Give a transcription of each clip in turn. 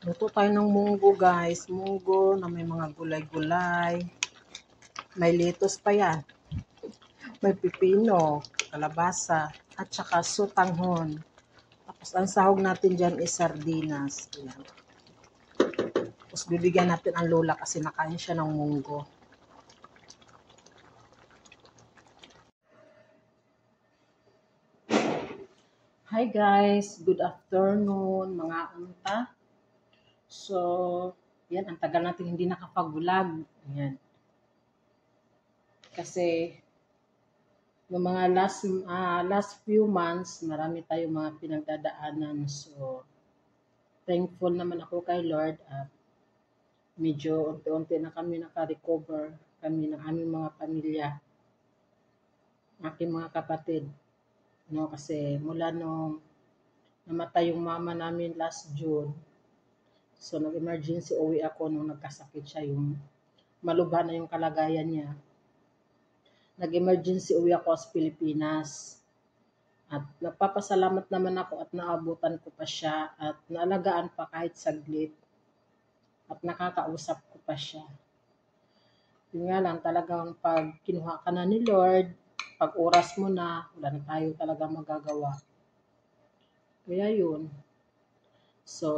Luto tayo ng munggo guys. Munggo na may mga gulay-gulay. May lettuce pa yan. May pipino, kalabasa, at saka sutanghon. Tapos ang sahog natin dyan is sardinas. Ayan. Tapos bibigyan natin ang lola kasi nakain siya ng munggo. Hi guys, good afternoon mga unta. So, yan, ang tagal natin hindi nakapag-vlog. Ayan. Kasi, yung mga last few months, marami tayong mga pinagdadaanan. So, thankful naman ako kay Lord at medyo unti-unti na kami naka-recover, kami ng aming mga pamilya, aking mga kapatid. No, kasi mula nung namatay yung mama namin last June, so nag-emergency uwi ako nung nagkasakit siya, yung malubha na yung kalagayan niya. Nag-emergency uwi ako sa Pilipinas. At nagpapasalamat naman ako at naabutan ko pa siya at naalagaan pa kahit saglit. At nakakausap ko pa siya. Yun nga lang, talagang pag kinuha ka na ni Lord, pag oras mo na, wala na tayo talaga magagawa. Kaya yun. So,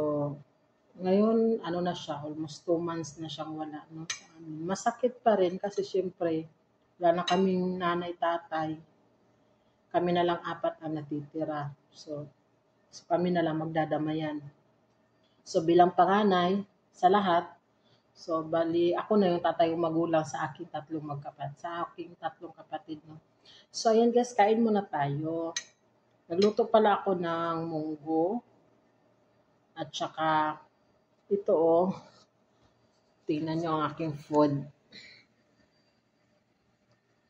ngayon, ano na siya, almost 2 months na siyang wala. No? Masakit pa rin kasi syempre, wala na kaming nanay-tatay. Kami na lang 4 ang natitira. So kami na lang magdadamayan. So bilang panganay sa lahat, so bali ako na yung tatay magulang sa aking tatlong kapatid, no. So ayan guys, kain muna tayo. Nagluto pala ako ng munggo at saka ito tingnan nyo ang aking food.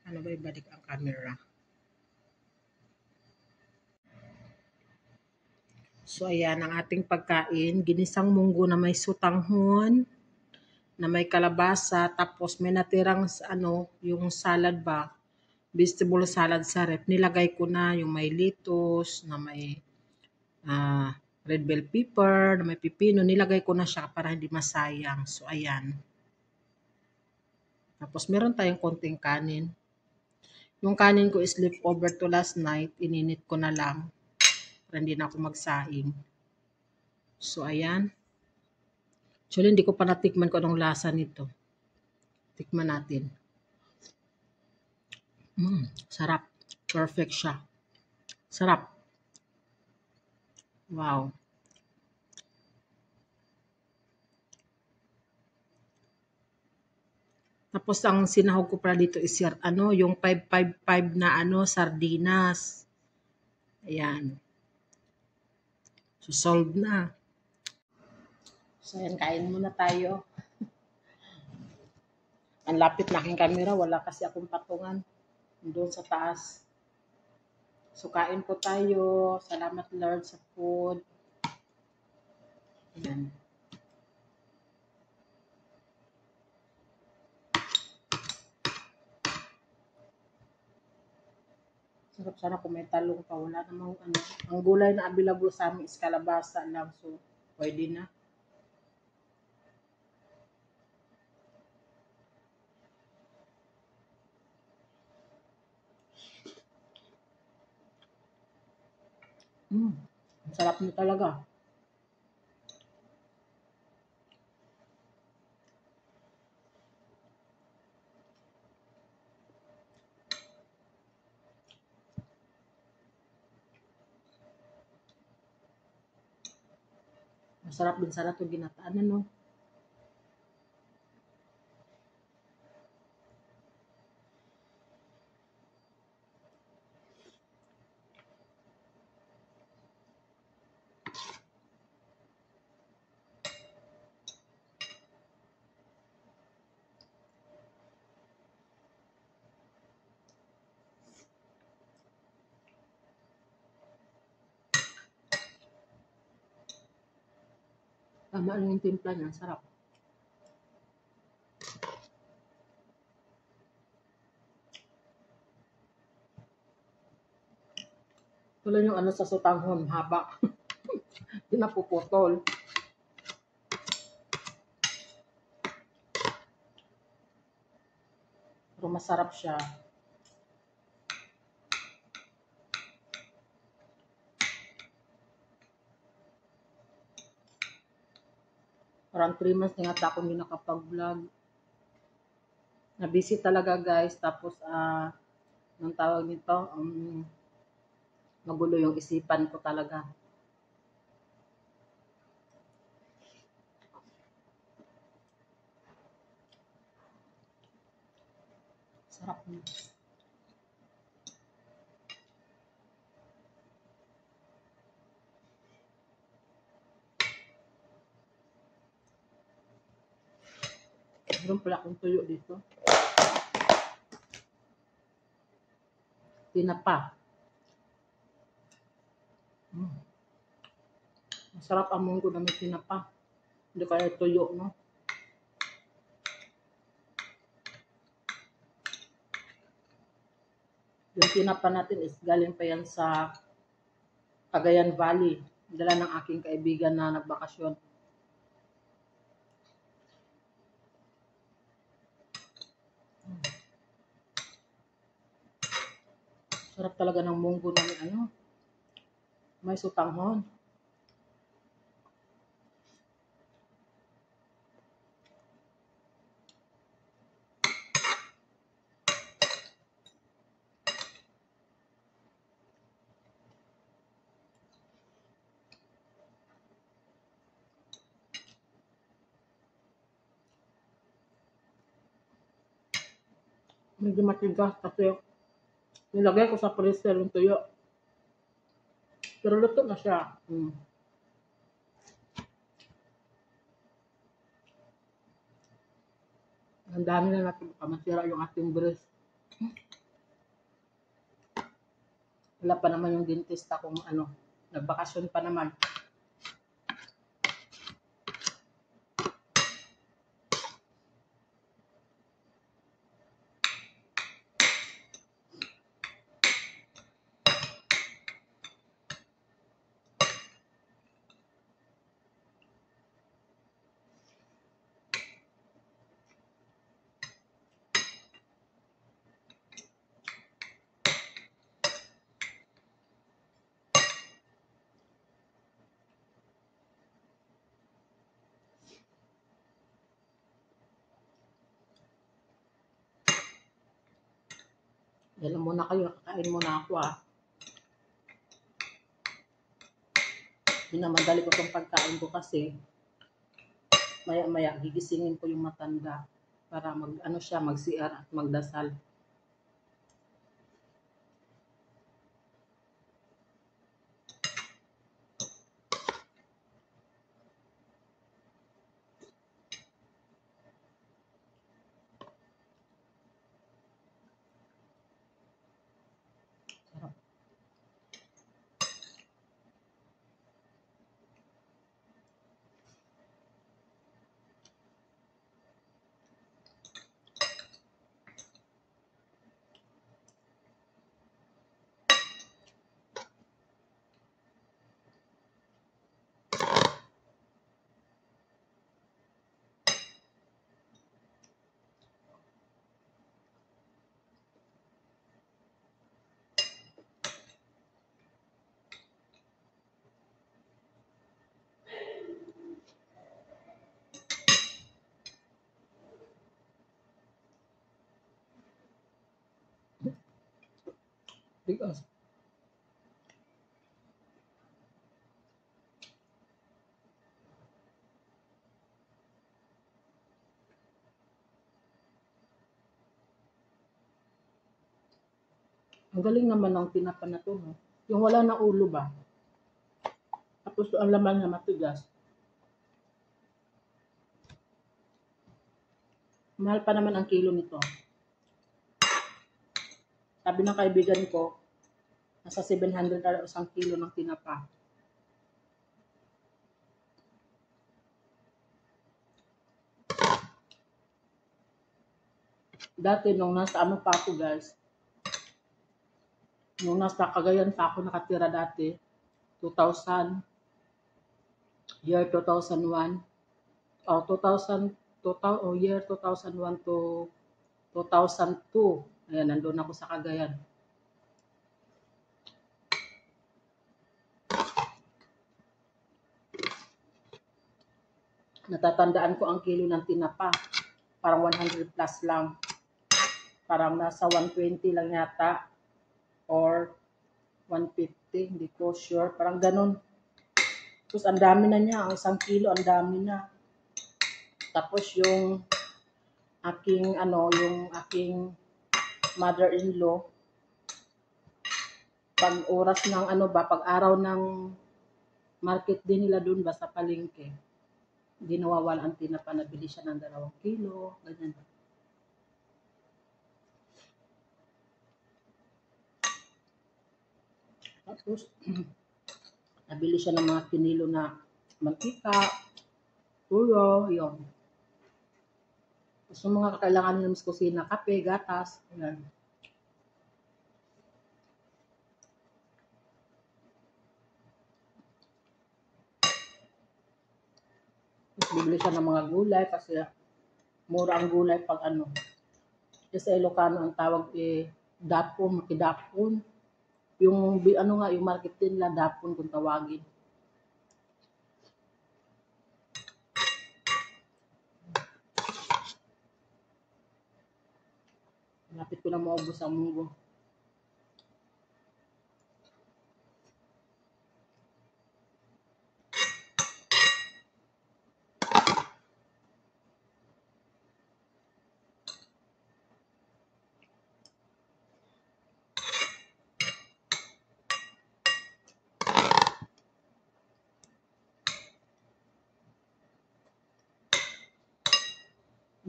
Ano ba, ibalik ang camera. So ayan ang ating pagkain, ginisang munggo na may sutanghon, na may kalabasa, tapos may natirang yung salad ba, vegetable salad sa ref. Nilagay ko na yung may lettuce, na may red bell pepper, na may pipino. Nilagay ko na siya para hindi masayang. So ayan. Tapos meron tayong konting kanin. Yung kanin ko is leftover to last night. Ininit ko na lang para hindi na ako magsaing. So ayan. Actually, hindi ko pa natikman kung anong lasa nito. Tikman natin. Sarap. Perfect siya. Sarap. Wow. Tapos ang sinahog ko pala dito is yung 555 na sardinas. Ayan. So solved na. So ayan, kain muna tayo. Ang lapit na aking camera, wala kasi akong patungan doon sa taas. So kain po tayo. Salamat Lord sa food. Ayan. Sarap sana kung may talong pa. Wala namang Ang gulay na available sa amin is kalabasa lang. So pwede na. Ang sarap nyo talaga. Masarap din sana ito ginataan, ano? Tama lang yung timpla niya, sarap. Tuloy yung sa sutanghon, haba. Hindi napuputol. Pero masarap siya. Parang 3 months na nga ako hindi nakapag-vlog. Na-busy talaga guys. Tapos, anong tawag nito? Magulo yung isipan ko talaga. Sarap niya. Meron pala akong tuyo dito. Tinapa. Masarap ang munggo na may tinapa. Hindi kaya tuyo, no? Yung tinapa natin is galing pa yan sa Cagayan Valley. Dala ng aking kaibigan na nagbakasyon. Sarap talaga ng munggo na may sutanghon. Medyo matigas kasi nilagay ko sa freezer yung tuyo. Pero luto na siya. Ang dami na natin baka masira yung ating breast. Wala pa naman yung dentista kung nagbakasyon pa naman. Dala muna kayo, kakain muna ako Minamadali ko itong pagkain ko kasi maya-maya gigisingin ko yung matanda para mag-CR at magdasal. Sarap. Because ang galing naman ng tinapa na to, no? Yung wala na ulo ba? Tapos ang laman na matigas. Mahal pa naman ang kilo nito. Sabi ng kaibigan ko, nasa 700 isang kilo ng tinapa. Dati nung nasa pa ako guys, nung nasa Cagayan pa ako nakatira dati, 2000, year 2001, year 2001 to 2002. Ayan, nandun ako sa Cagayan. Natatandaan ko ang kilo ng tinapa. Parang 100 plus lang. Parang nasa 120 lang yata. Or 150, hindi ko sure. Parang ganun. Tapos ang dami na niya. Ang 1 kilo, ang dami na. Tapos yung aking mother-in-law, pag oras ng pag araw ng market din nila dun ba sa palengke, hindi nawawala ang tinapa, nabili siya ng 2 kilo, ganyan. Tapos, nabili siya ng mga kinilo na mantika, tuyo, yun. Tapos yung mga kakailangan nila sa kusina, kape, gatas, yan. Tapos bibili siya ng mga gulay kasi mura ang gulay pag Kasi sa Ilocano ang tawag dapon, makidapon. Yung yung market din nila dapon kung tawagin. Lapit ko na maubos ang munggo.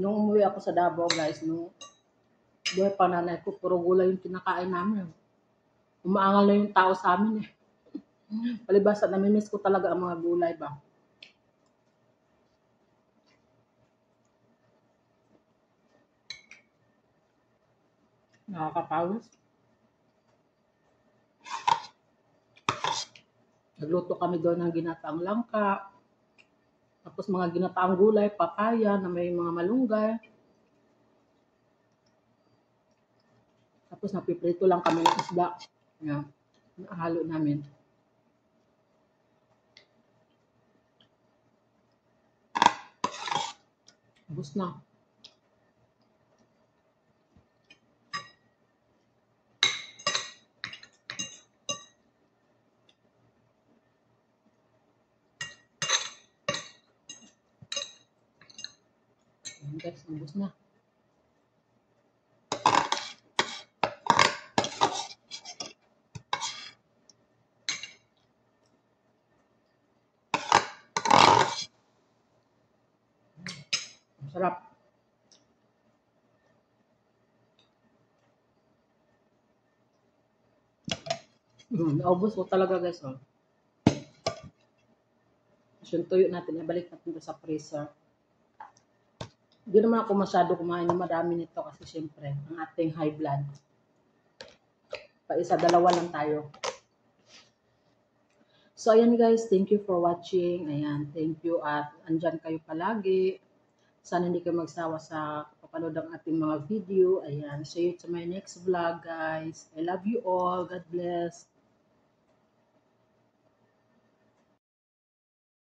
Nung umuwi ako sa Davao, guys, nung buhay pa nanay ko, puro gulay yung kinakain namin. Umaangal na yung tao sa amin eh. Palibasa, namimiss ko talaga ang mga gulay ba. Nakakapawis. Nagluto kami doon ng ginataang langka. Tapos mga ginataang gulay, papaya na may mga malunggay. Tapos napiprito lang kami ng isda. Yan. Nahalo namin. Ubus na. Guys, ubus na. Sarap. Naubos ko talaga guys. Oh. Yung tuyo natin, ibalik natin sa freezer. Hindi naman ako masyado kumain ng marami nito kasi syempre, ang ating high blood. Pa-isa, 2 lang tayo. So, ayan guys, thank you for watching. Ayan, thank you at andyan kayo palagi. Sana hindi kayo magsawa sa kapanood ng ating mga video. Ayan, see you to my next vlog guys. I love you all. God bless.